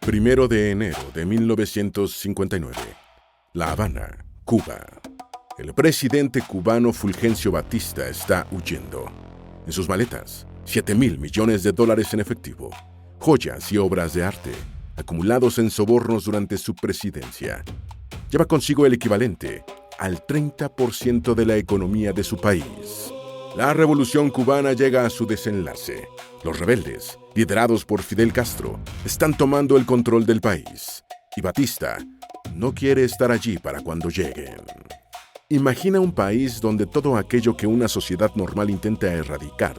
1 de enero de 1959. La Habana, Cuba. El presidente cubano Fulgencio Batista está huyendo. En sus maletas, $7.000 millones en efectivo, joyas y obras de arte, acumulados en sobornos durante su presidencia. Lleva consigo el equivalente al 30% de la economía de su país. La revolución cubana llega a su desenlace. Los rebeldes, liderados por Fidel Castro, están tomando el control del país. Y Batista no quiere estar allí para cuando lleguen. Imagina un país donde todo aquello que una sociedad normal intenta erradicar,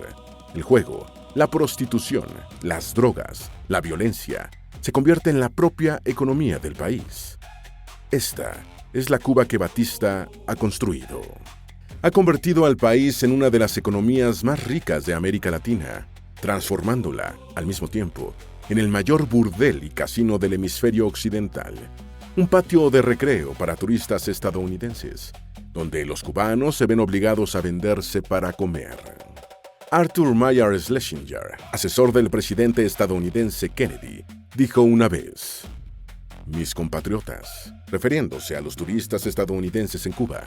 el juego, la prostitución, las drogas, la violencia, se convierte en la propia economía del país. Esta es la Cuba que Batista ha construido. Ha convertido al país en una de las economías más ricas de América Latina, transformándola, al mismo tiempo, en el mayor burdel y casino del hemisferio occidental. Un patio de recreo para turistas estadounidenses, donde los cubanos se ven obligados a venderse para comer. Arthur Mayer Schlesinger, asesor del presidente estadounidense Kennedy, dijo una vez: "Mis compatriotas", refiriéndose a los turistas estadounidenses en Cuba,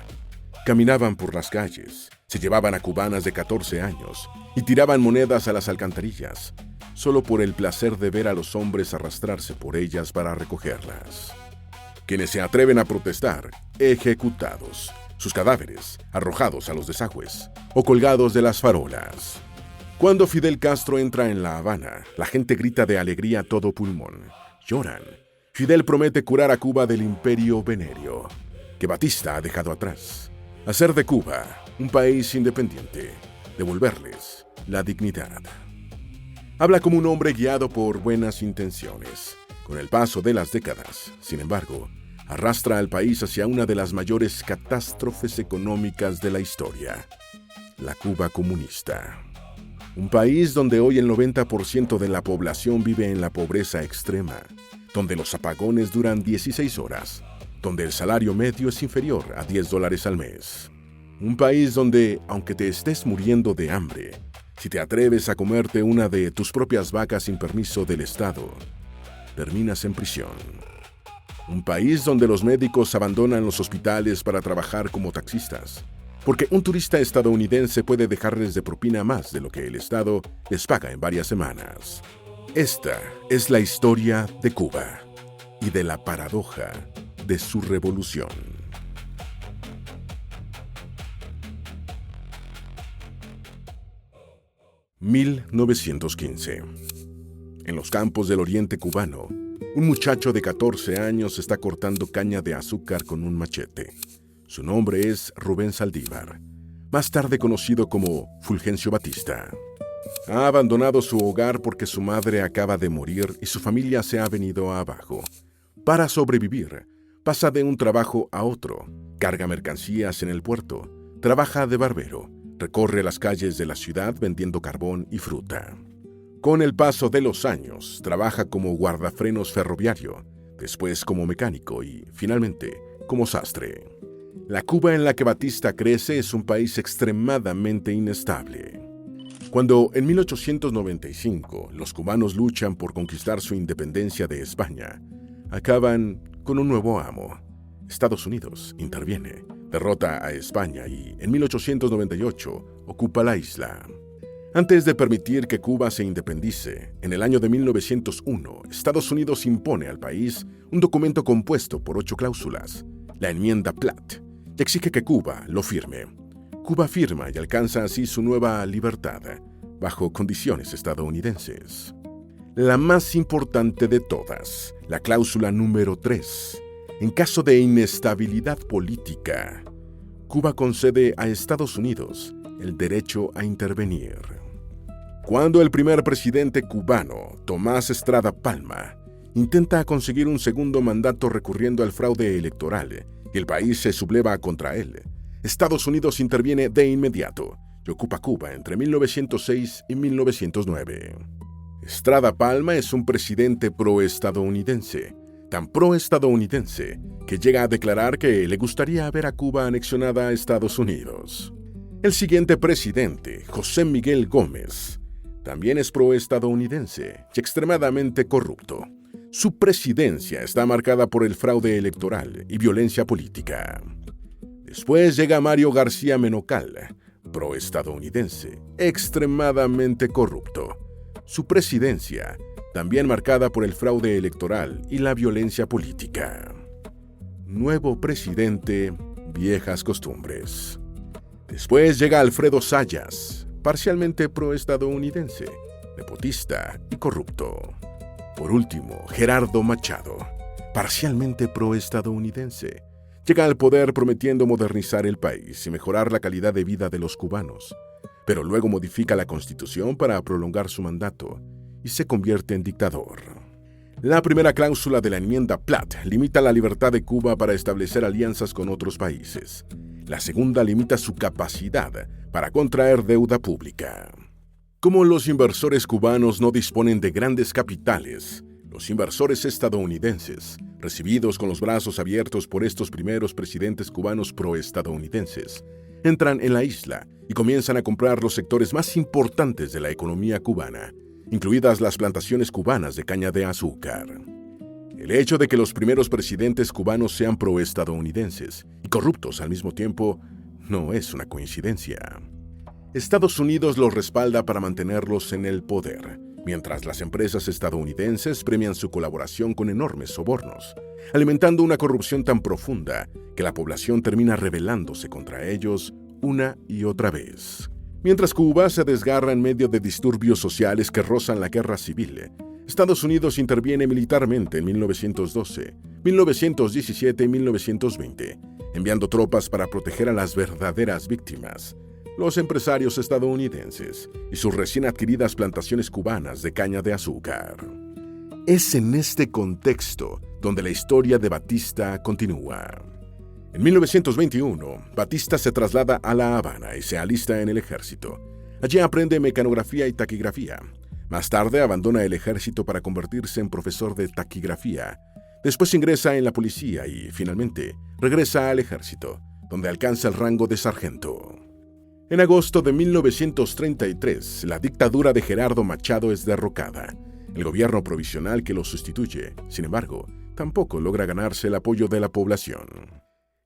caminaban por las calles, se llevaban a cubanas de 14 años y tiraban monedas a las alcantarillas, solo por el placer de ver a los hombres arrastrarse por ellas para recogerlas. Quienes se atreven a protestar, ejecutados, sus cadáveres arrojados a los desagües o colgados de las farolas. Cuando Fidel Castro entra en La Habana, la gente grita de alegría a todo pulmón. Lloran. Fidel promete curar a Cuba del imperio venerio, que Batista ha dejado atrás. Hacer de Cuba un país independiente, devolverles la dignidad. Habla como un hombre guiado por buenas intenciones. Con el paso de las décadas, sin embargo, arrastra al país hacia una de las mayores catástrofes económicas de la historia: la Cuba comunista. Un país donde hoy el 90% de la población vive en la pobreza extrema, donde los apagones duran 16 horas, donde el salario medio es inferior a $10 al mes. Un país donde, aunque te estés muriendo de hambre, si te atreves a comerte una de tus propias vacas sin permiso del Estado, terminas en prisión. Un país donde los médicos abandonan los hospitales para trabajar como taxistas, porque un turista estadounidense puede dejarles de propina más de lo que el Estado les paga en varias semanas. Esta es la historia de Cuba y de la paradoja de su revolución. (1915) En los campos del oriente cubano, un muchacho de 14 años está cortando caña de azúcar con un machete. Su nombre es Rubén Saldívar, más tarde conocido como Fulgencio Batista. Ha abandonado su hogar porque su madre acaba de morir y su familia se ha venido abajo. Para sobrevivir, pasa de un trabajo a otro, carga mercancías en el puerto, trabaja de barbero, recorre las calles de la ciudad vendiendo carbón y fruta. Con el paso de los años, trabaja como guardafrenos ferroviario, después como mecánico y, finalmente, como sastre. La Cuba en la que Batista crece es un país extremadamente inestable. Cuando, en 1895, los cubanos luchan por conquistar su independencia de España, acaban con un nuevo amo. Estados Unidos interviene, derrota a España y, en 1898, ocupa la isla. Antes de permitir que Cuba se independice, en el año de 1901, Estados Unidos impone al país un documento compuesto por 8 cláusulas, la enmienda Platt, y exige que Cuba lo firme. Cuba firma y alcanza así su nueva libertad, bajo condiciones estadounidenses. La más importante de todas, la cláusula número 3. En caso de inestabilidad política, Cuba concede a Estados Unidos el derecho a intervenir. Cuando el primer presidente cubano, Tomás Estrada Palma, intenta conseguir un segundo mandato recurriendo al fraude electoral y el país se subleva contra él, Estados Unidos interviene de inmediato y ocupa Cuba entre 1906 y 1909. Estrada Palma es un presidente pro-estadounidense, tan pro-estadounidense que llega a declarar que le gustaría ver a Cuba anexionada a Estados Unidos. El siguiente presidente, José Miguel Gómez, también es pro-estadounidense y extremadamente corrupto. Su presidencia está marcada por el fraude electoral y violencia política. Después llega Mario García Menocal, pro-estadounidense, extremadamente corrupto. Su presidencia, también marcada por el fraude electoral y la violencia política. Nuevo presidente, viejas costumbres. Después llega Alfredo Zayas, parcialmente pro-estadounidense, nepotista y corrupto. Por último, Gerardo Machado, parcialmente pro-estadounidense. Llega al poder prometiendo modernizar el país y mejorar la calidad de vida de los cubanos, pero luego modifica la Constitución para prolongar su mandato y se convierte en dictador. La primera cláusula de la enmienda Platt limita la libertad de Cuba para establecer alianzas con otros países. La segunda limita su capacidad para contraer deuda pública. Como los inversores cubanos no disponen de grandes capitales, los inversores estadounidenses, recibidos con los brazos abiertos por estos primeros presidentes cubanos pro-estadounidenses, entran en la isla y comienzan a comprar los sectores más importantes de la economía cubana, incluidas las plantaciones cubanas de caña de azúcar. El hecho de que los primeros presidentes cubanos sean pro-estadounidenses y corruptos al mismo tiempo no es una coincidencia. Estados Unidos los respalda para mantenerlos en el poder, mientras las empresas estadounidenses premian su colaboración con enormes sobornos, alimentando una corrupción tan profunda que la población termina rebelándose contra ellos una y otra vez. Mientras Cuba se desgarra en medio de disturbios sociales que rozan la guerra civil, Estados Unidos interviene militarmente en 1912, 1917 y 1920, enviando tropas para proteger a las verdaderas víctimas, los empresarios estadounidenses y sus recién adquiridas plantaciones cubanas de caña de azúcar. Es en este contexto donde la historia de Batista continúa. En 1921, Batista se traslada a La Habana y se alista en el ejército. Allí aprende mecanografía y taquigrafía. Más tarde abandona el ejército para convertirse en profesor de taquigrafía. Después ingresa en la policía y, finalmente, regresa al ejército, donde alcanza el rango de sargento. En agosto de 1933, la dictadura de Gerardo Machado es derrocada. El gobierno provisional que lo sustituye, sin embargo, tampoco logra ganarse el apoyo de la población.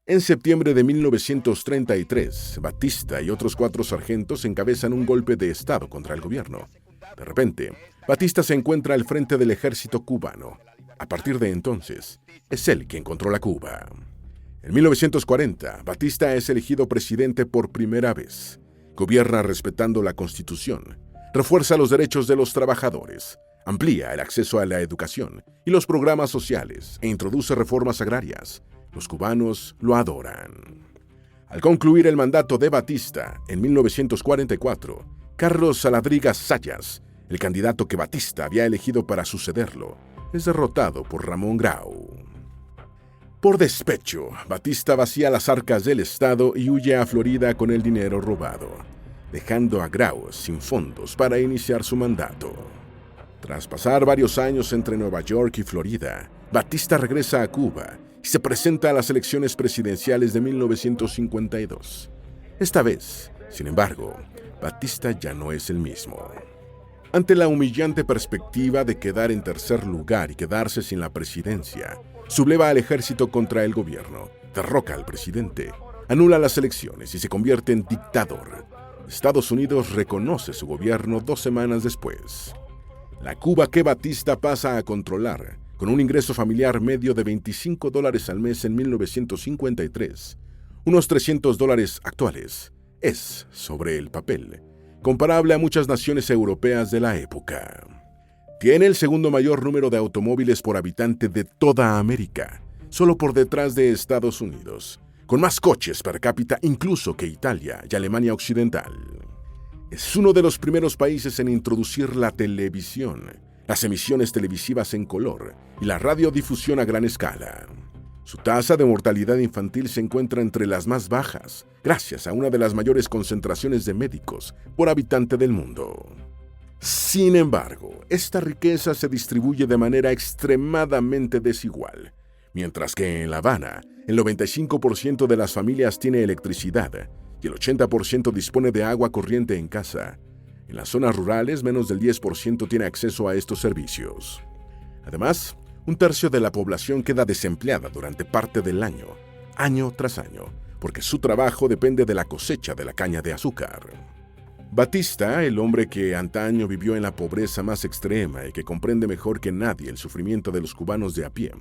En septiembre de 1933, Batista y otros 4 sargentos encabezan un golpe de Estado contra el gobierno. De repente, Batista se encuentra al frente del ejército cubano. A partir de entonces, es él quien controla Cuba. En 1940, Batista es elegido presidente por primera vez. Gobierna respetando la Constitución, refuerza los derechos de los trabajadores, amplía el acceso a la educación y los programas sociales e introduce reformas agrarias. Los cubanos lo adoran. Al concluir el mandato de Batista, en 1944, Carlos Saladrigas Zayas, el candidato que Batista había elegido para sucederlo, es derrotado por Ramón Grau. Por despecho, Batista vacía las arcas del Estado y huye a Florida con el dinero robado, dejando a Grau sin fondos para iniciar su mandato. Tras pasar varios años entre Nueva York y Florida, Batista regresa a Cuba y se presenta a las elecciones presidenciales de 1952. Esta vez, sin embargo, Batista ya no es el mismo. Ante la humillante perspectiva de quedar en tercer lugar y quedarse sin la presidencia, subleva al ejército contra el gobierno, derroca al presidente, anula las elecciones y se convierte en dictador. Estados Unidos reconoce su gobierno 2 semanas después. La Cuba que Batista pasa a controlar, con un ingreso familiar medio de $25 al mes en 1953, unos $300 actuales, es, sobre el papel, comparable a muchas naciones europeas de la época. Tiene el segundo mayor número de automóviles por habitante de toda América, solo por detrás de Estados Unidos, con más coches per cápita incluso que Italia y Alemania Occidental. Es uno de los primeros países en introducir la televisión, las emisiones televisivas en color y la radiodifusión a gran escala. Su tasa de mortalidad infantil se encuentra entre las más bajas, gracias a una de las mayores concentraciones de médicos por habitante del mundo. Sin embargo, esta riqueza se distribuye de manera extremadamente desigual. Mientras que en La Habana, el 95% de las familias tiene electricidad y el 80% dispone de agua corriente en casa, en las zonas rurales menos del 10% tiene acceso a estos servicios. Además, Un tercio de la población queda desempleada durante parte del año tras año, porque su trabajo depende de la cosecha de la caña de azúcar. Batista, el hombre que antaño vivió en la pobreza más extrema y que comprende mejor que nadie el sufrimiento de los cubanos de a pie,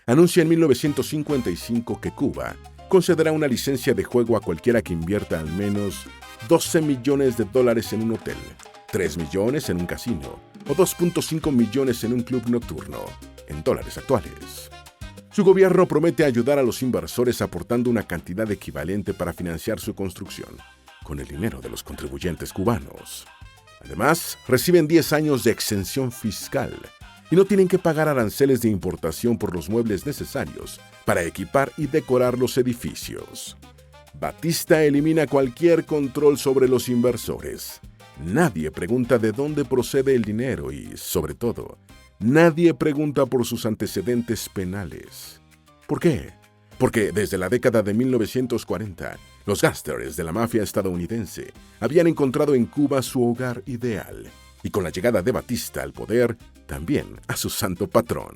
anuncia en 1955 que Cuba concederá una licencia de juego a cualquiera que invierta al menos $12 millones en un hotel, 3 millones en un casino o 2.5 millones en un club nocturno, en dólares actuales. Su gobierno promete ayudar a los inversores aportando una cantidad equivalente para financiar su construcción, con el dinero de los contribuyentes cubanos. Además, reciben 10 años de exención fiscal y no tienen que pagar aranceles de importación por los muebles necesarios para equipar y decorar los edificios. Batista elimina cualquier control sobre los inversores. Nadie pregunta de dónde procede el dinero y, sobre todo, nadie pregunta por sus antecedentes penales. ¿Por qué? Porque desde la década de 1940, los gángsters de la mafia estadounidense habían encontrado en Cuba su hogar ideal, y con la llegada de Batista al poder, también a su santo patrón.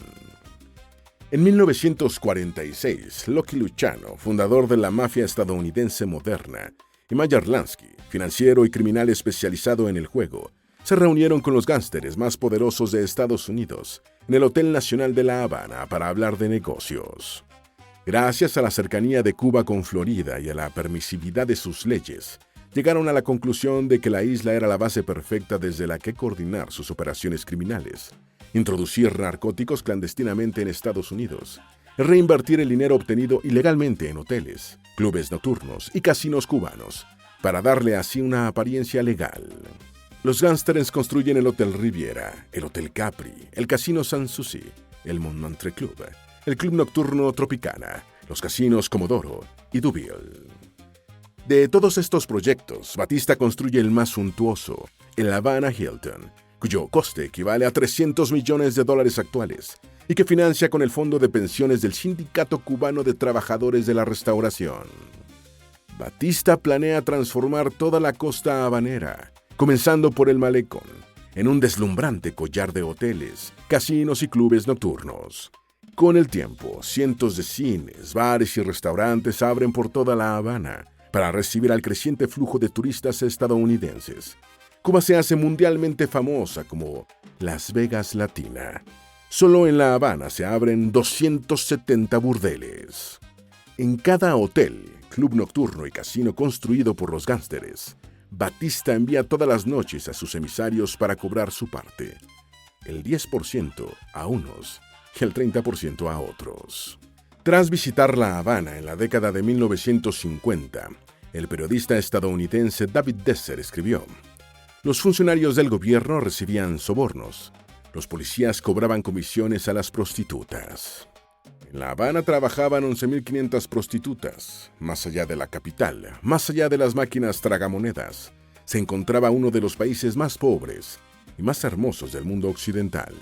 En 1946, Lucky Luciano, fundador de la mafia estadounidense moderna, y Meyer Lansky, financiero y criminal especializado en el juego, se reunieron con los gángsters más poderosos de Estados Unidos en el Hotel Nacional de La Habana para hablar de negocios. Gracias a la cercanía de Cuba con Florida y a la permisividad de sus leyes, llegaron a la conclusión de que la isla era la base perfecta desde la que coordinar sus operaciones criminales, introducir narcóticos clandestinamente en Estados Unidos, reinvertir el dinero obtenido ilegalmente en hoteles, clubes nocturnos y casinos cubanos, para darle así una apariencia legal. Los gángsters construyen el Hotel Riviera, el Hotel Capri, el Casino Sanssouci, el Montmartre Club, el Club Nocturno Tropicana, los casinos Comodoro y Deauville. De todos estos proyectos, Batista construye el más suntuoso, el Havana Hilton, cuyo coste equivale a $300 millones actuales y que financia con el fondo de pensiones del Sindicato Cubano de Trabajadores de la Restauración. Batista planea transformar toda la costa habanera, comenzando por el Malecón, en un deslumbrante collar de hoteles, casinos y clubes nocturnos. Con el tiempo, cientos de cines, bares y restaurantes abren por toda La Habana para recibir al creciente flujo de turistas estadounidenses. Cuba se hace mundialmente famosa como Las Vegas Latina. Solo en La Habana se abren 270 burdeles. En cada hotel, club nocturno y casino construido por los gángsters, Batista envía todas las noches a sus emisarios para cobrar su parte, el 10% a unos y el 30% a otros. Tras visitar La Habana en la década de 1950, el periodista estadounidense David Desser escribió: los funcionarios del gobierno recibían sobornos, los policías cobraban comisiones a las prostitutas. En La Habana trabajaban 11.500 prostitutas. Más allá de la capital, más allá de las máquinas tragamonedas, se encontraba uno de los países más pobres y más hermosos del mundo occidental.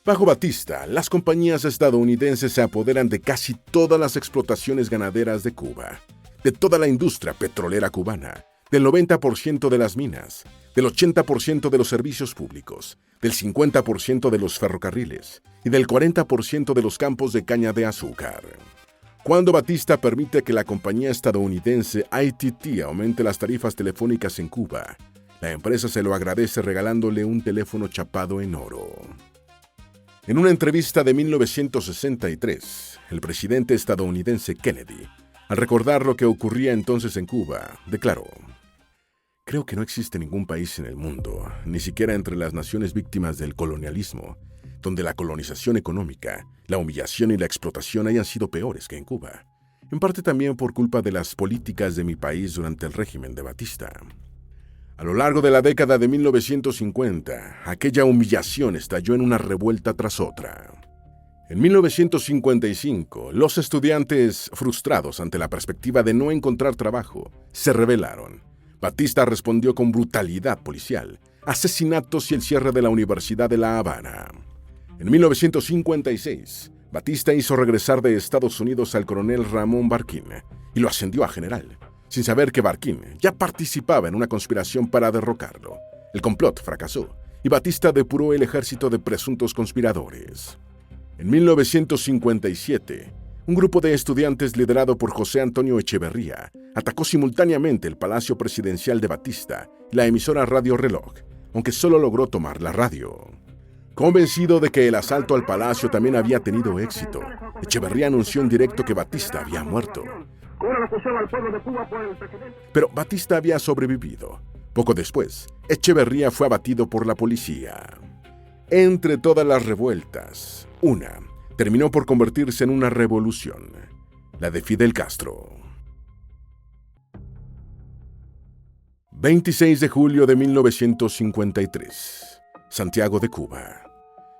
Bajo Batista, las compañías estadounidenses se apoderan de casi todas las explotaciones ganaderas de Cuba, de toda la industria petrolera cubana, del 90% de las minas, del 80% de los servicios públicos, del 50% de los ferrocarriles y del 40% de los campos de caña de azúcar. Cuando Batista permite que la compañía estadounidense ITT aumente las tarifas telefónicas en Cuba, la empresa se lo agradece regalándole un teléfono chapado en oro. En una entrevista de 1963, el presidente estadounidense Kennedy, al recordar lo que ocurría entonces en Cuba, declaró: creo que no existe ningún país en el mundo, ni siquiera entre las naciones víctimas del colonialismo, donde la colonización económica, la humillación y la explotación hayan sido peores que en Cuba, en parte también por culpa de las políticas de mi país durante el régimen de Batista. A lo largo de la década de 1950, aquella humillación estalló en una revuelta tras otra. En 1955, los estudiantes, frustrados ante la perspectiva de no encontrar trabajo, se rebelaron. Batista respondió con brutalidad policial, asesinatos y el cierre de la Universidad de La Habana. En 1956, Batista hizo regresar de Estados Unidos al coronel Ramón Barquín y lo ascendió a general, sin saber que Barquín ya participaba en una conspiración para derrocarlo. El complot fracasó y Batista depuró el ejército de presuntos conspiradores. En 1957, un grupo de estudiantes liderado por José Antonio Echeverría atacó simultáneamente el Palacio Presidencial de Batista y la emisora Radio Reloj, aunque solo logró tomar la radio. Convencido de que el asalto al palacio también había tenido éxito, Echeverría anunció en directo que Batista había muerto. Pero Batista había sobrevivido. Poco después, Echeverría fue abatido por la policía. Entre todas las revueltas, una terminó por convertirse en una revolución, la de Fidel Castro. 26 de julio de 1953, Santiago de Cuba.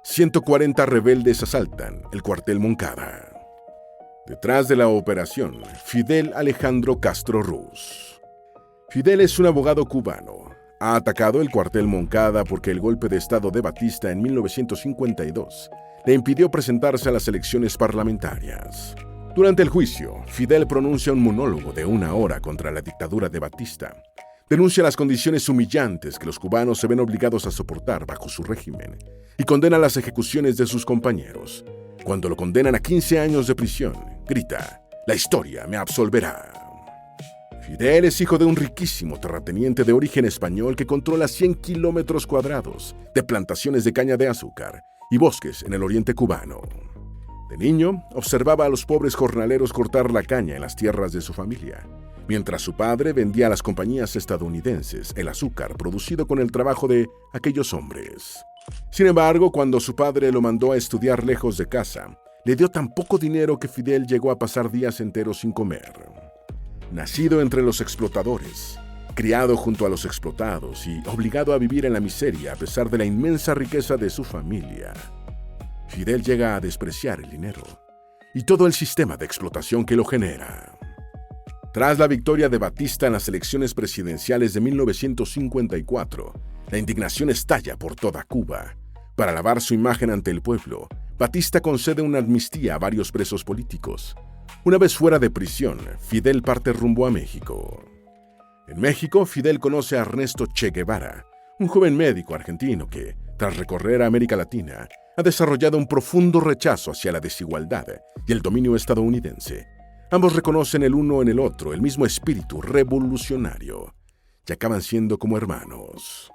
140 rebeldes asaltan el cuartel Moncada. Detrás de la operación, Fidel Alejandro Castro Ruz. Fidel es un abogado cubano. Ha atacado el cuartel Moncada porque el golpe de Estado de Batista en 1952 le impidió presentarse a las elecciones parlamentarias. Durante el juicio, Fidel pronuncia un monólogo de 1 hora contra la dictadura de Batista. Denuncia las condiciones humillantes que los cubanos se ven obligados a soportar bajo su régimen y condena las ejecuciones de sus compañeros. Cuando lo condenan a 15 años de prisión, grita: «La historia me absolverá». Fidel es hijo de un riquísimo terrateniente de origen español que controla 100 kilómetros cuadrados de plantaciones de caña de azúcar y bosques en el oriente cubano. De niño, observaba a los pobres jornaleros cortar la caña en las tierras de su familia, mientras su padre vendía a las compañías estadounidenses el azúcar producido con el trabajo de aquellos hombres. Sin embargo, cuando su padre lo mandó a estudiar lejos de casa, le dio tan poco dinero que Fidel llegó a pasar días enteros sin comer. Nacido entre los explotadores, criado junto a los explotados y obligado a vivir en la miseria a pesar de la inmensa riqueza de su familia, Fidel llega a despreciar el dinero y todo el sistema de explotación que lo genera. Tras la victoria de Batista en las elecciones presidenciales de 1954, la indignación estalla por toda Cuba. Para lavar su imagen ante el pueblo, Batista concede una amnistía a varios presos políticos. Una vez fuera de prisión, Fidel parte rumbo a México. En México, Fidel conoce a Ernesto Che Guevara, un joven médico argentino que, tras recorrer a América Latina, ha desarrollado un profundo rechazo hacia la desigualdad y el dominio estadounidense. Ambos reconocen el uno en el otro el mismo espíritu revolucionario y acaban siendo como hermanos.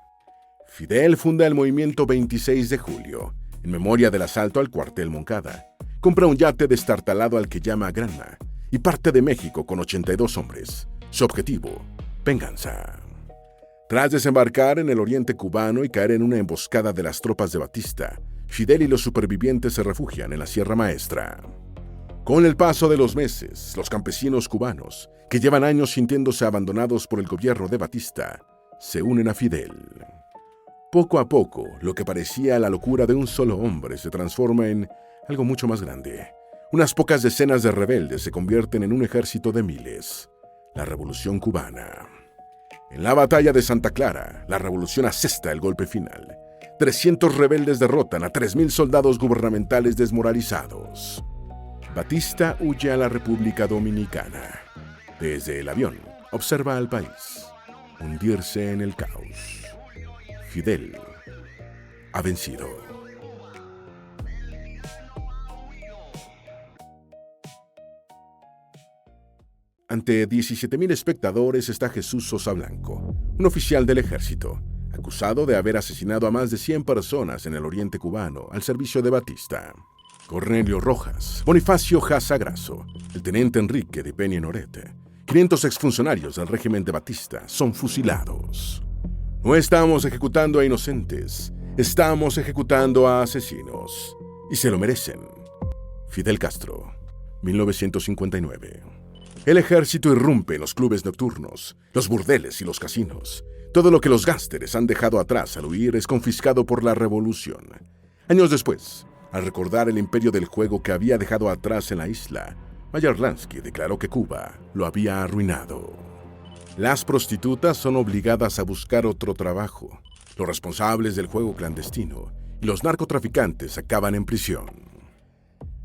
Fidel funda el movimiento 26 de julio, en memoria del asalto al cuartel Moncada. Compra un yate destartalado al que llama Granma y parte de México con 82 hombres. Su objetivo: venganza. Tras desembarcar en el oriente cubano y caer en una emboscada de las tropas de Batista, Fidel y los supervivientes se refugian en la Sierra Maestra. Con el paso de los meses, los campesinos cubanos, que llevan años sintiéndose abandonados por el gobierno de Batista, se unen a Fidel. Poco a poco, lo que parecía la locura de un solo hombre se transforma en algo mucho más grande. Unas pocas decenas de rebeldes se convierten en un ejército de miles. La Revolución Cubana. En la batalla de Santa Clara, la revolución asesta el golpe final. 300 rebeldes derrotan a 3.000 soldados gubernamentales desmoralizados. Batista huye a la República Dominicana. Desde el avión, observa al país hundirse en el caos. Fidel ha vencido. Ante 17.000 espectadores está Jesús Sosa Blanco, un oficial del ejército, acusado de haber asesinado a más de 100 personas en el oriente cubano al servicio de Batista. Cornelio Rojas, Bonifacio Jaza Grasso, el teniente Enrique de Peña Noret, 500 exfuncionarios del régimen de Batista son fusilados. No estamos ejecutando a inocentes, estamos ejecutando a asesinos. Y se lo merecen. Fidel Castro, 1959. El ejército irrumpe en los clubes nocturnos, los burdeles y los casinos. Todo lo que los gángsteres han dejado atrás al huir es confiscado por la revolución. Años después, al recordar el imperio del juego que había dejado atrás en la isla, Meyer Lansky declaró que Cuba lo había arruinado. Las prostitutas son obligadas a buscar otro trabajo. Los responsables del juego clandestino y los narcotraficantes acaban en prisión.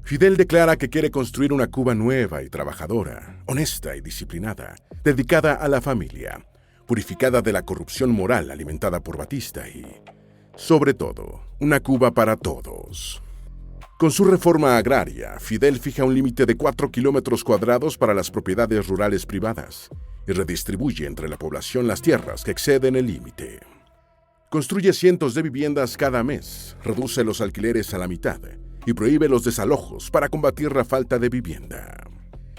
Fidel declara que quiere construir una Cuba nueva y trabajadora, honesta y disciplinada, dedicada a la familia, purificada de la corrupción moral alimentada por Batista y, sobre todo, una Cuba para todos. Con su reforma agraria, Fidel fija un límite de 4 kilómetros cuadrados para las propiedades rurales privadas y redistribuye entre la población las tierras que exceden el límite. Construye cientos de viviendas cada mes, reduce los alquileres a la mitad y prohíbe los desalojos para combatir la falta de vivienda.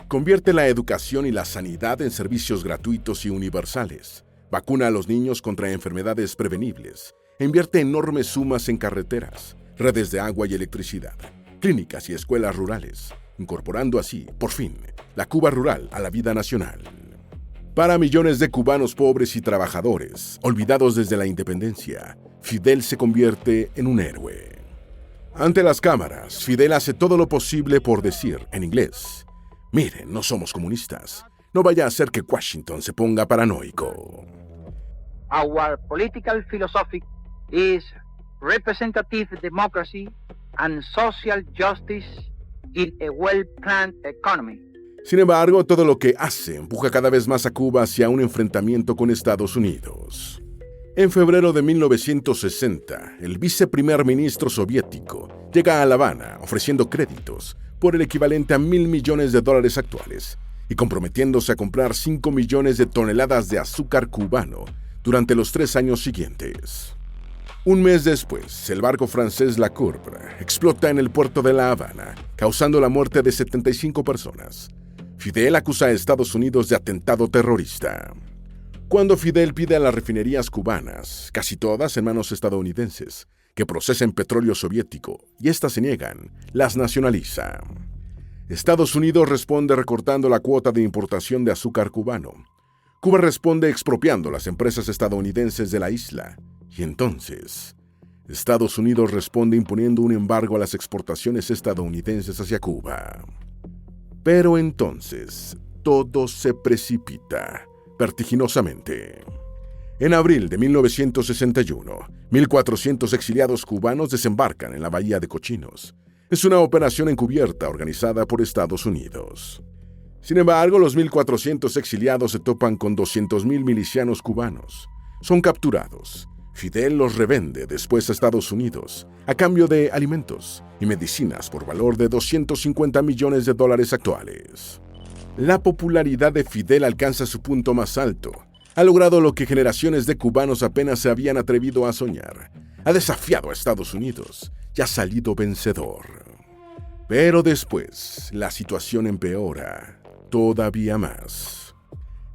Convierte la educación y la sanidad en servicios gratuitos y universales. Vacuna a los niños contra enfermedades prevenibles. Invierte enormes sumas en carreteras, redes de agua y electricidad, clínicas y escuelas rurales, incorporando así, por fin, la Cuba rural a la vida nacional. Para millones de cubanos pobres y trabajadores, olvidados desde la independencia, Fidel se convierte en un héroe. Ante las cámaras, Fidel hace todo lo posible por decir, en inglés, «Miren, no somos comunistas. No vaya a ser que Washington se ponga paranoico». Our political philosophy is representative democracy and social justice in a well-planned economy. Sin embargo, todo lo que hace empuja cada vez más a Cuba hacia un enfrentamiento con Estados Unidos. En febrero de 1960, el viceprimer ministro soviético llega a La Habana ofreciendo créditos por el equivalente a $1.000 millones actuales y comprometiéndose a comprar 5 millones de toneladas de azúcar cubano durante los 3 años siguientes. Un mes después, el barco francés La Courbe explota en el puerto de La Habana, causando la muerte de 75 personas. Fidel acusa a Estados Unidos de atentado terrorista. Cuando Fidel pide a las refinerías cubanas, casi todas en manos estadounidenses, que procesen petróleo soviético, y éstas se niegan, las nacionaliza. Estados Unidos responde recortando la cuota de importación de azúcar cubano. Cuba responde expropiando las empresas estadounidenses de la isla. Y entonces, Estados Unidos responde imponiendo un embargo a las exportaciones estadounidenses hacia Cuba. Pero entonces, todo se precipita vertiginosamente. En abril de 1961, 1.400 exiliados cubanos desembarcan en la bahía de Cochinos. Es una operación encubierta organizada por Estados Unidos. Sin embargo, los 1.400 exiliados se topan con 200.000 milicianos cubanos. Son capturados. Fidel los revende después a Estados Unidos, a cambio de alimentos y medicinas por valor de $250 millones actuales. La popularidad de Fidel alcanza su punto más alto. Ha logrado lo que generaciones de cubanos apenas se habían atrevido a soñar. Ha desafiado a Estados Unidos y ha salido vencedor. Pero después, la situación empeora todavía más.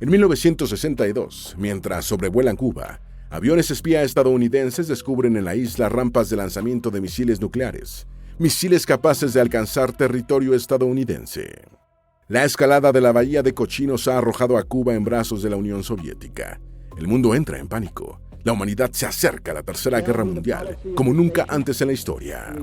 En 1962, mientras sobrevuelan Cuba, aviones espía estadounidenses descubren en la isla rampas de lanzamiento de misiles nucleares, misiles capaces de alcanzar territorio estadounidense. La escalada de la bahía de Cochinos ha arrojado a Cuba en brazos de la Unión Soviética. El mundo entra en pánico. La humanidad se acerca a la Tercera Guerra Mundial, como nunca antes en la historia.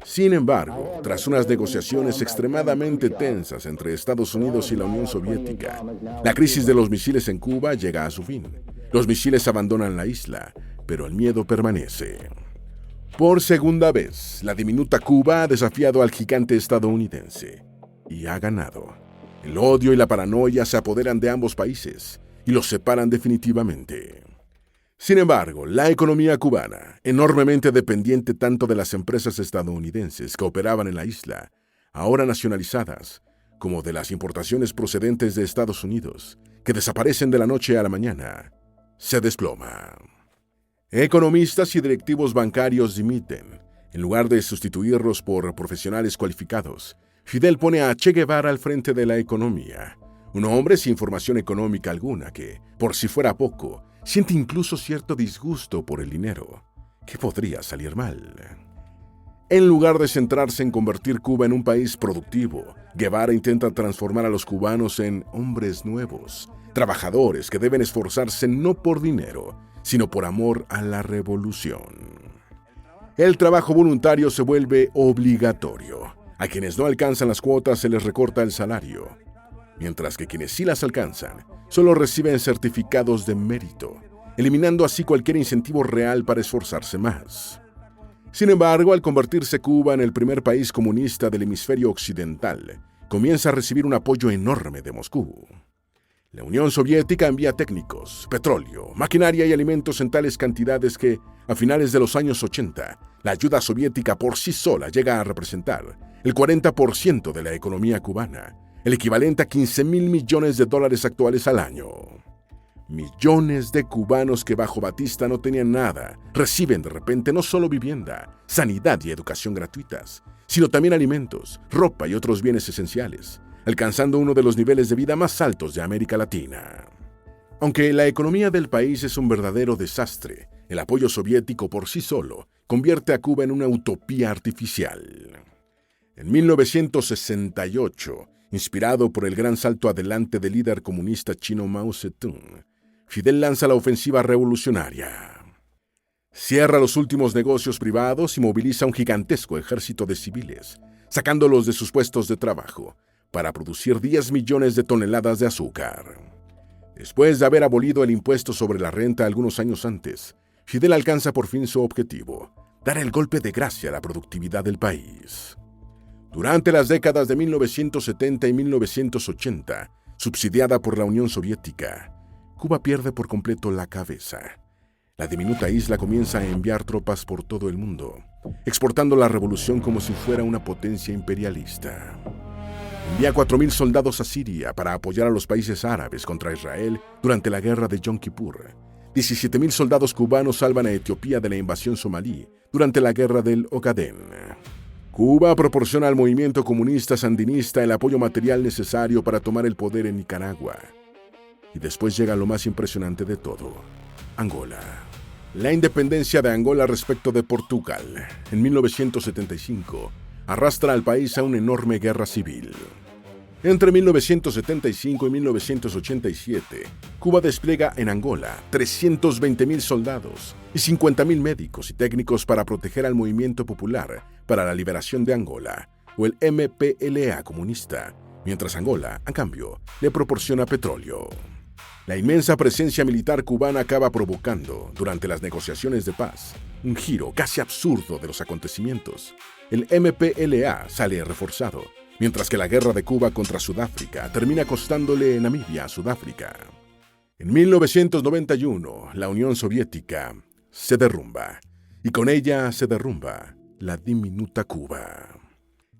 Sin embargo, tras unas negociaciones extremadamente tensas entre Estados Unidos y la Unión Soviética, la crisis de los misiles en Cuba llega a su fin. Los misiles abandonan la isla, pero el miedo permanece. Por segunda vez, la diminuta Cuba ha desafiado al gigante estadounidense y ha ganado. El odio y la paranoia se apoderan de ambos países y los separan definitivamente. Sin embargo, la economía cubana, enormemente dependiente tanto de las empresas estadounidenses que operaban en la isla, ahora nacionalizadas, como de las importaciones procedentes de Estados Unidos, que desaparecen de la noche a la mañana, se desploma. Economistas y directivos bancarios dimiten. En lugar de sustituirlos por profesionales cualificados, Fidel pone a Che Guevara al frente de la economía, un hombre sin formación económica alguna que, por si fuera poco, siente incluso cierto disgusto por el dinero. ¿Qué podría salir mal? En lugar de centrarse en convertir Cuba en un país productivo, Guevara intenta transformar a los cubanos en hombres nuevos, trabajadores que deben esforzarse no por dinero, sino por amor a la revolución. El trabajo voluntario se vuelve obligatorio. A quienes no alcanzan las cuotas se les recorta el salario, mientras que quienes sí las alcanzan solo reciben certificados de mérito, eliminando así cualquier incentivo real para esforzarse más. Sin embargo, al convertirse Cuba en el primer país comunista del hemisferio occidental, comienza a recibir un apoyo enorme de Moscú. La Unión Soviética envía técnicos, petróleo, maquinaria y alimentos en tales cantidades que, a finales de los años 80, la ayuda soviética por sí sola llega a representar el 40% de la economía cubana, el equivalente a 15.000 millones de dólares actuales al año. Millones de cubanos que bajo Batista no tenían nada, reciben de repente no solo vivienda, sanidad y educación gratuitas, sino también alimentos, ropa y otros bienes esenciales, alcanzando uno de los niveles de vida más altos de América Latina. Aunque la economía del país es un verdadero desastre, el apoyo soviético por sí solo convierte a Cuba en una utopía artificial. En 1968, inspirado por el gran salto adelante del líder comunista chino Mao Zedong, Fidel lanza la ofensiva revolucionaria. Cierra los últimos negocios privados y moviliza un gigantesco ejército de civiles, sacándolos de sus puestos de trabajo, para producir 10 millones de toneladas de azúcar. Después de haber abolido el impuesto sobre la renta algunos años antes, Fidel alcanza por fin su objetivo, dar el golpe de gracia a la productividad del país. Durante las décadas de 1970 y 1980, subsidiada por la Unión Soviética, Cuba pierde por completo la cabeza. La diminuta isla comienza a enviar tropas por todo el mundo, exportando la revolución como si fuera una potencia imperialista. Envía 4.000 soldados a Siria para apoyar a los países árabes contra Israel durante la guerra de Yom Kippur. 17.000 soldados cubanos salvan a Etiopía de la invasión somalí durante la guerra del Ogaden. Cuba proporciona al movimiento comunista sandinista el apoyo material necesario para tomar el poder en Nicaragua. Y después llega lo más impresionante de todo: Angola. La independencia de Angola respecto de Portugal, en 1975, arrastra al país a una enorme guerra civil. Entre 1975 y 1987, Cuba despliega en Angola 320.000 soldados y 50.000 médicos y técnicos para proteger al Movimiento Popular para la Liberación de Angola, o el MPLA comunista, mientras Angola, a cambio, le proporciona petróleo. La inmensa presencia militar cubana acaba provocando, durante las negociaciones de paz, un giro casi absurdo de los acontecimientos. El MPLA sale reforzado, mientras que la guerra de Cuba contra Sudáfrica termina costándole Namibia a Sudáfrica. En 1991, la Unión Soviética se derrumba, y con ella se derrumba la diminuta Cuba.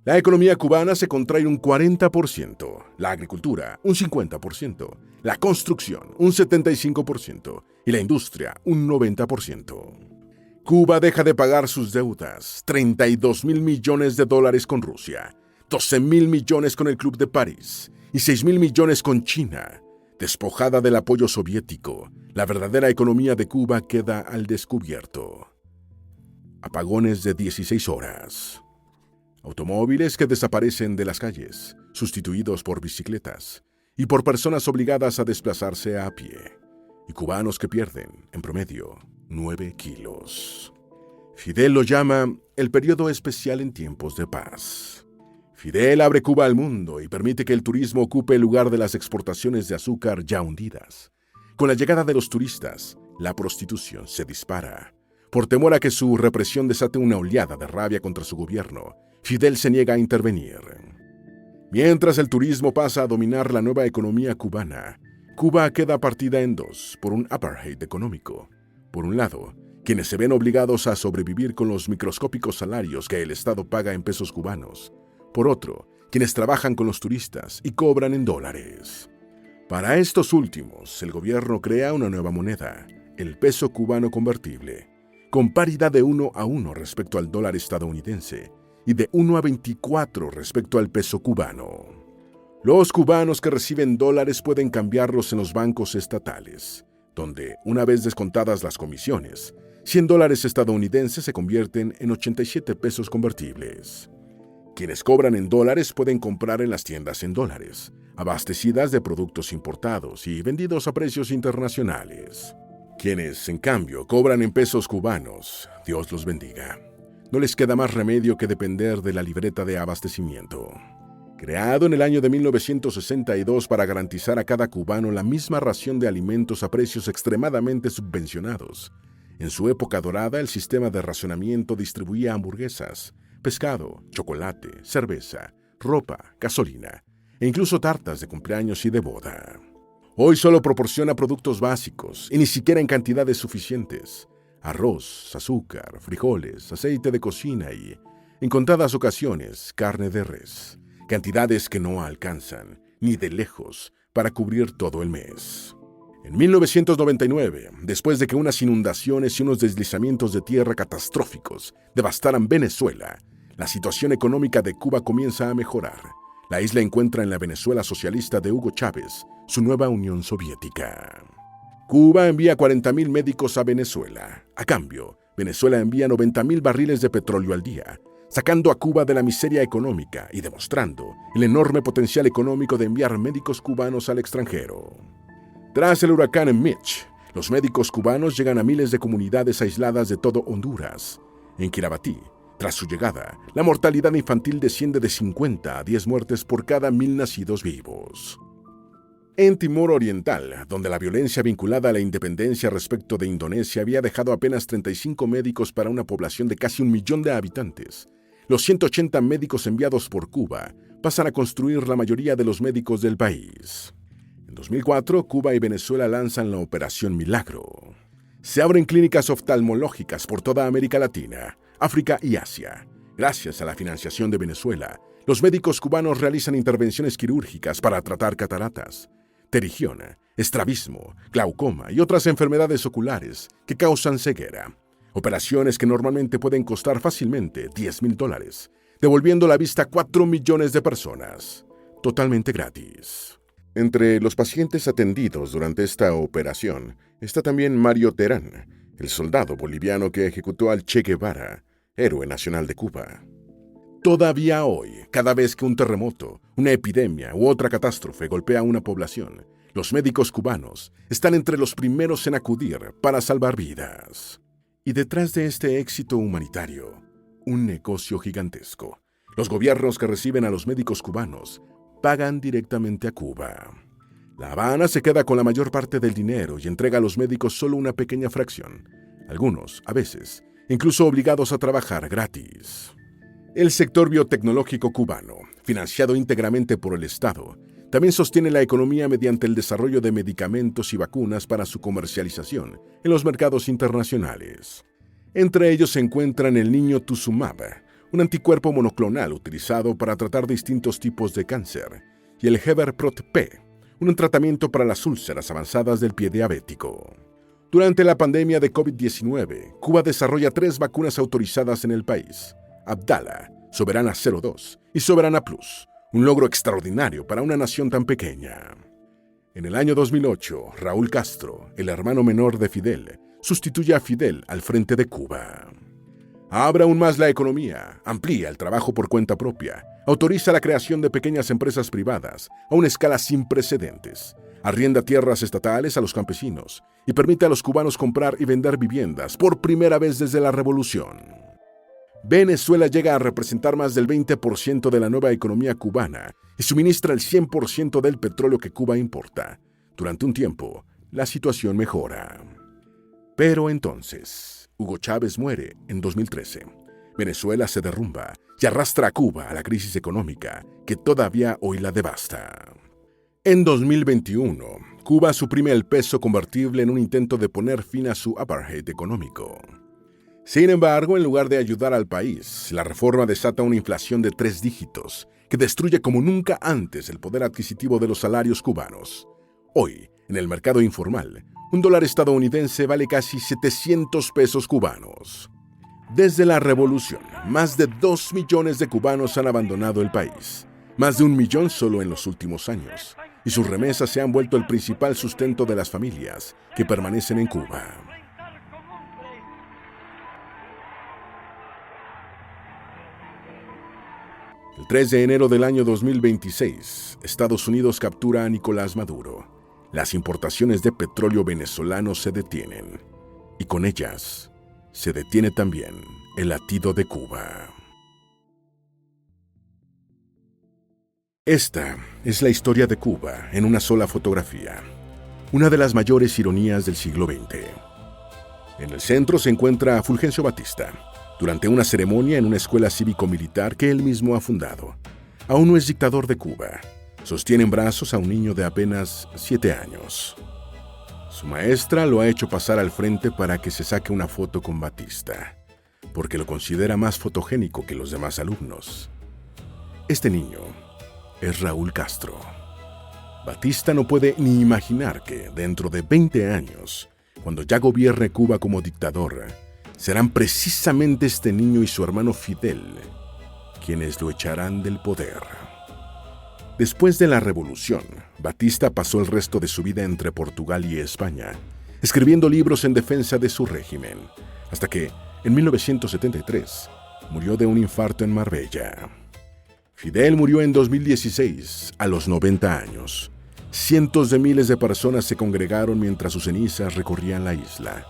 La economía cubana se contrae un 40%, la agricultura un 50%, la construcción un 75% y la industria un 90%. Cuba deja de pagar sus deudas, 32.000 millones de dólares con Rusia, 12.000 millones con el Club de París y 6.000 millones con China. Despojada del apoyo soviético, la verdadera economía de Cuba queda al descubierto. Apagones de 16 horas. Automóviles que desaparecen de las calles, sustituidos por bicicletas, y por personas obligadas a desplazarse a pie. Y cubanos que pierden, en promedio, 9 kilos. Fidel lo llama el periodo especial en tiempos de paz. Fidel abre Cuba al mundo y permite que el turismo ocupe el lugar de las exportaciones de azúcar ya hundidas. Con la llegada de los turistas, la prostitución se dispara. Por temor a que su represión desate una oleada de rabia contra su gobierno, Fidel se niega a intervenir. Mientras el turismo pasa a dominar la nueva economía cubana, Cuba queda partida en dos por un apartheid económico. Por un lado, quienes se ven obligados a sobrevivir con los microscópicos salarios que el Estado paga en pesos cubanos. Por otro, quienes trabajan con los turistas y cobran en dólares. Para estos últimos, el gobierno crea una nueva moneda, el peso cubano convertible, con paridad de 1 a 1 respecto al dólar estadounidense y de 1 a 24 respecto al peso cubano. Los cubanos que reciben dólares pueden cambiarlos en los bancos estatales, donde, una vez descontadas las comisiones, 100 dólares estadounidenses se convierten en 87 pesos convertibles. Quienes cobran en dólares pueden comprar en las tiendas en dólares, abastecidas de productos importados y vendidos a precios internacionales. Quienes, en cambio, cobran en pesos cubanos, Dios los bendiga. No les queda más remedio que depender de la libreta de abastecimiento. Creado en el año de 1962 para garantizar a cada cubano la misma ración de alimentos a precios extremadamente subvencionados. En su época dorada, el sistema de racionamiento distribuía hamburguesas, pescado, chocolate, cerveza, ropa, gasolina e incluso tartas de cumpleaños y de boda. Hoy solo proporciona productos básicos y ni siquiera en cantidades suficientes. Arroz, azúcar, frijoles, aceite de cocina y, en contadas ocasiones, carne de res. Cantidades que no alcanzan, ni de lejos, para cubrir todo el mes. En 1999, después de que unas inundaciones y unos deslizamientos de tierra catastróficos devastaran Venezuela, la situación económica de Cuba comienza a mejorar. La isla encuentra en la Venezuela socialista de Hugo Chávez su nueva Unión Soviética. Cuba envía 40.000 médicos a Venezuela. A cambio, Venezuela envía 90.000 barriles de petróleo al día, sacando a Cuba de la miseria económica y demostrando el enorme potencial económico de enviar médicos cubanos al extranjero. Tras el huracán Mitch, los médicos cubanos llegan a miles de comunidades aisladas de todo Honduras. En Kiribati, tras su llegada, la mortalidad infantil desciende de 50 a 10 muertes por cada 1.000 nacidos vivos. En Timor Oriental, donde la violencia vinculada a la independencia respecto de Indonesia había dejado apenas 35 médicos para una población de casi 1 millón de habitantes, los 180 médicos enviados por Cuba pasan a construir la mayoría de los médicos del país. En 2004, Cuba y Venezuela lanzan la Operación Milagro. Se abren clínicas oftalmológicas por toda América Latina, África y Asia. Gracias a la financiación de Venezuela, los médicos cubanos realizan intervenciones quirúrgicas para tratar cataratas, pterigión, estrabismo, glaucoma y otras enfermedades oculares que causan ceguera. Operaciones que normalmente pueden costar fácilmente $10.000, devolviendo la vista a 4 millones de personas, totalmente gratis. Entre los pacientes atendidos durante esta operación está también Mario Terán, el soldado boliviano que ejecutó al Che Guevara, héroe nacional de Cuba. Todavía hoy, cada vez que un terremoto, una epidemia u otra catástrofe golpea a una población, los médicos cubanos están entre los primeros en acudir para salvar vidas. Y detrás de este éxito humanitario, un negocio gigantesco. Los gobiernos que reciben a los médicos cubanos pagan directamente a Cuba. La Habana se queda con la mayor parte del dinero y entrega a los médicos solo una pequeña fracción. Algunos, a veces, incluso obligados a trabajar gratis. El sector biotecnológico cubano, financiado íntegramente por el Estado, también sostiene la economía mediante el desarrollo de medicamentos y vacunas para su comercialización en los mercados internacionales. Entre ellos se encuentran el niño Tuzumab, un anticuerpo monoclonal utilizado para tratar distintos tipos de cáncer, y el Heberprot-P, un tratamiento para las úlceras avanzadas del pie diabético. Durante la pandemia de COVID-19, Cuba desarrolla 3 vacunas autorizadas en el país: Abdala, Soberana 02 y Soberana Plus, un logro extraordinario para una nación tan pequeña. En el año 2008, Raúl Castro, el hermano menor de Fidel, sustituye a Fidel al frente de Cuba. Abre aún más la economía, amplía el trabajo por cuenta propia, autoriza la creación de pequeñas empresas privadas a una escala sin precedentes, arrienda tierras estatales a los campesinos y permite a los cubanos comprar y vender viviendas por primera vez desde la revolución. Venezuela llega a representar más del 20% de la nueva economía cubana y suministra el 100% del petróleo que Cuba importa. Durante un tiempo, la situación mejora. Pero entonces, Hugo Chávez muere en 2013. Venezuela se derrumba y arrastra a Cuba a la crisis económica que todavía hoy la devasta. En 2021, Cuba suprime el peso convertible en un intento de poner fin a su apartheid económico. Sin embargo, en lugar de ayudar al país, la reforma desata una inflación de 3 dígitos que destruye como nunca antes el poder adquisitivo de los salarios cubanos. Hoy, en el mercado informal, un dólar estadounidense vale casi 700 pesos cubanos. Desde la revolución, más de 2 millones de cubanos han abandonado el país, más de 1 millón solo en los últimos años, y sus remesas se han vuelto el principal sustento de las familias que permanecen en Cuba. El 3 de enero del año 2026, Estados Unidos captura a Nicolás Maduro. Las importaciones de petróleo venezolano se detienen, y con ellas se detiene también el latido de Cuba. Esta es la historia de Cuba en una sola fotografía, una de las mayores ironías del siglo XX. En el centro se encuentra a Fulgencio Batista, durante una ceremonia en una escuela cívico-militar que él mismo ha fundado. Aún no es dictador de Cuba, Sostiene en brazos a un niño de apenas 7 años. Su maestra lo ha hecho pasar al frente para que se saque una foto con Batista, porque lo considera más fotogénico que los demás alumnos. Este niño es Raúl Castro. Batista no puede ni imaginar que dentro de 20 años, cuando ya gobierne Cuba como dictador, serán precisamente este niño y su hermano Fidel quienes lo echarán del poder. Después de la revolución, Batista pasó el resto de su vida entre Portugal y España, escribiendo libros en defensa de su régimen, hasta que, en 1973, murió de un infarto en Marbella. Fidel murió en 2016, a los 90 años. Cientos de miles de personas se congregaron mientras sus cenizas recorrían la isla.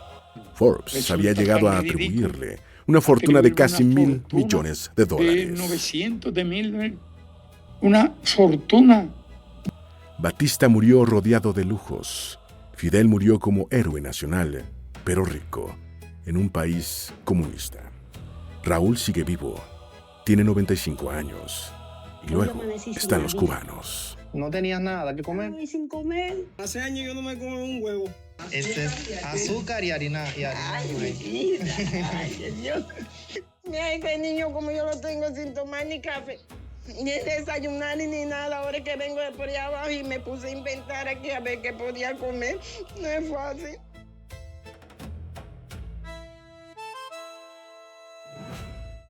Forbes había llegado a atribuirle una fortuna de casi $1.000 millones. De 900 de 1.000, una fortuna. Batista murió rodeado de lujos. Fidel murió como héroe nacional, pero rico, en un país comunista. Raúl sigue vivo, tiene 95 años. Y luego están los cubanos. ¿No tenías nada que comer? Ay, sin comer. Hace años yo no me como un huevo. Este es azúcar y harina. Ay, mi vida. Ay, Dios. Mira, este niño como yo lo tengo sin tomar ni café, ni desayunar ni nada. Ahora que vengo de por allá abajo y me puse a inventar aquí a ver qué podía comer. No es fácil.